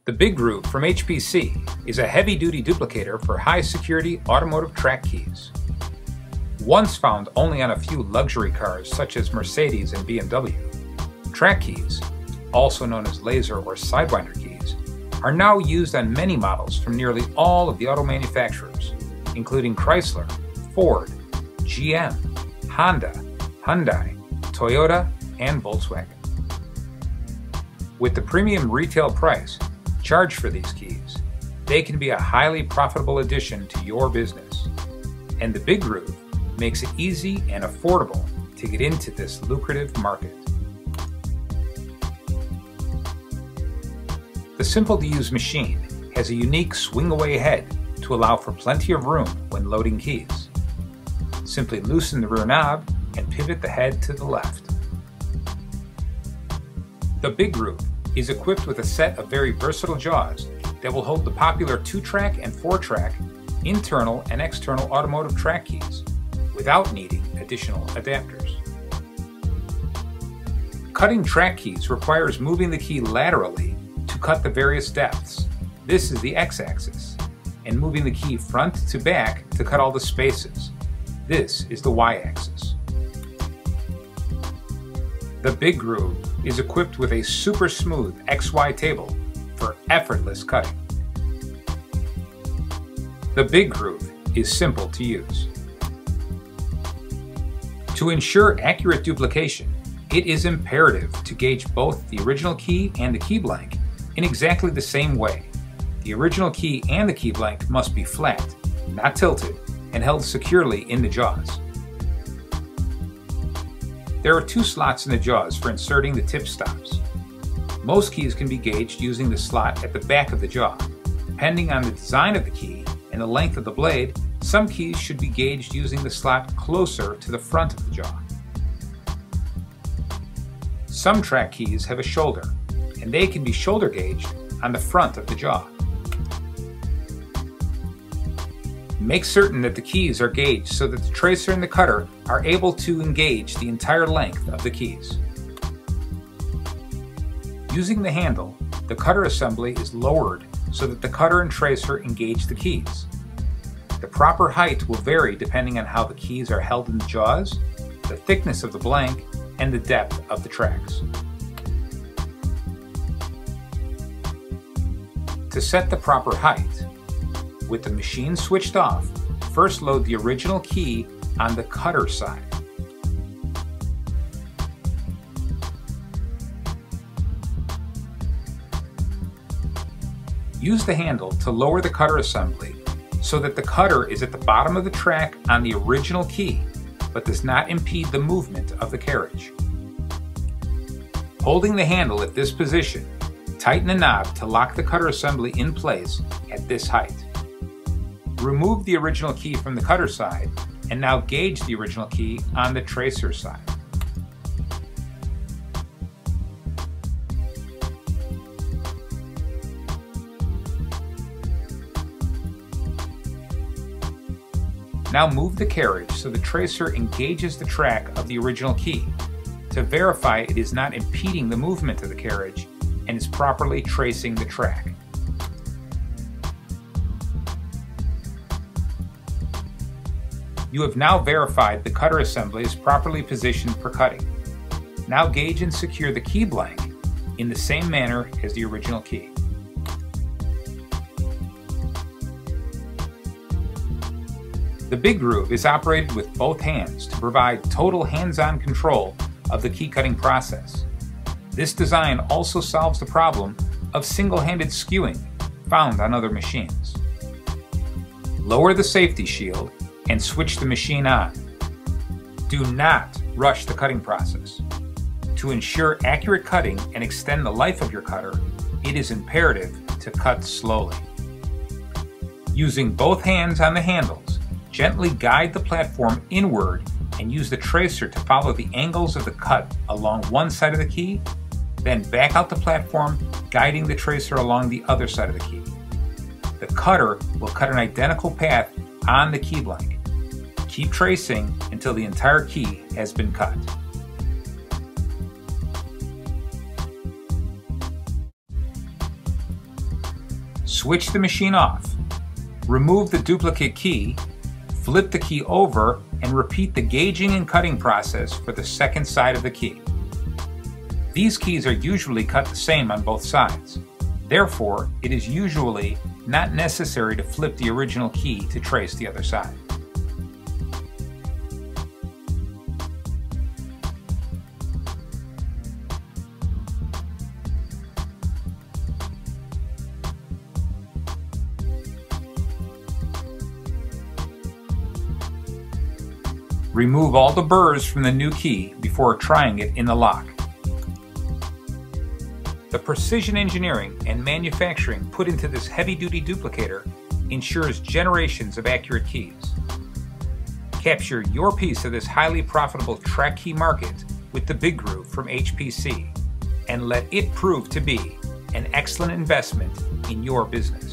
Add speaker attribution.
Speaker 1: The Big Groove from HPC is a heavy-duty duplicator for high-security automotive track keys. Once found only on a few luxury cars such as Mercedes and BMW, track keys, also known as laser or sidewinder keys, are now used on many models from nearly all of the auto manufacturers, including Chrysler, Ford, GM, Honda, Hyundai, Toyota, and Volkswagen. With the premium retail price charged for these keys, they can be a highly profitable addition to your business. And the Big Groove makes it easy and affordable to get into this lucrative market. The simple-to-use machine has a unique swing-away head to allow for plenty of room when loading keys. Simply loosen the rear knob and pivot the head to the left. The Big Groove is equipped with a set of very versatile jaws that will hold the popular 2-track and 4-track internal and external automotive track keys without needing additional adapters. Cutting track keys requires moving the key laterally to cut the various depths. This is the x-axis, and moving the key front to back to cut all the spaces. This is the y-axis. The Big Groove is equipped with a super smooth XY table for effortless cutting. The Big Groove is simple to use. To ensure accurate duplication, it is imperative to gauge both the original key and the key blank in exactly the same way. The original key and the key blank must be flat, not tilted, and held securely in the jaws. There are 2 slots in the jaws for inserting the tip stops. Most keys can be gauged using the slot at the back of the jaw. Depending on the design of the key and the length of the blade, some keys should be gauged using the slot closer to the front of the jaw. Some track keys have a shoulder, and they can be shoulder gauged on the front of the jaw. Make certain that the keys are gauged so that the tracer and the cutter are able to engage the entire length of the keys. Using the handle, the cutter assembly is lowered so that the cutter and tracer engage the keys. The proper height will vary depending on how the keys are held in the jaws, the thickness of the blank, and the depth of the tracks. To set the proper height, with the machine switched off, first load the original key on the cutter side. Use the handle to lower the cutter assembly so that the cutter is at the bottom of the track on the original key, but does not impede the movement of the carriage. Holding the handle at this position, tighten the knob to lock the cutter assembly in place at this height. Remove the original key from the cutter side and now gauge the original key on the tracer side. Now move the carriage so the tracer engages the track of the original key to verify it is not impeding the movement of the carriage and is properly tracing the track. You have now verified the cutter assembly is properly positioned for cutting. Now gauge and secure the key blank in the same manner as the original key. The Big Groove is operated with both hands to provide total hands-on control of the key cutting process. This design also solves the problem of single-handed skewing found on other machines. Lower the safety shield and switch the machine on. Do not rush the cutting process. To ensure accurate cutting and extend the life of your cutter, it is imperative to cut slowly. Using both hands on the handles, gently guide the platform inward and use the tracer to follow the angles of the cut along one side of the key, then back out the platform, guiding the tracer along the other side of the key. The cutter will cut an identical path on the key blank. Keep tracing until the entire key has been cut. Switch the machine off. Remove the duplicate key, flip the key over, and repeat the gauging and cutting process for the second side of the key. These keys are usually cut the same on both sides. Therefore, it is usually not necessary to flip the original key to trace the other side. Remove all the burrs from the new key before trying it in the lock. The precision engineering and manufacturing put into this heavy-duty duplicator ensures generations of accurate keys. Capture your piece of this highly profitable track key market with the Big Groove from HPC and let it prove to be an excellent investment in your business.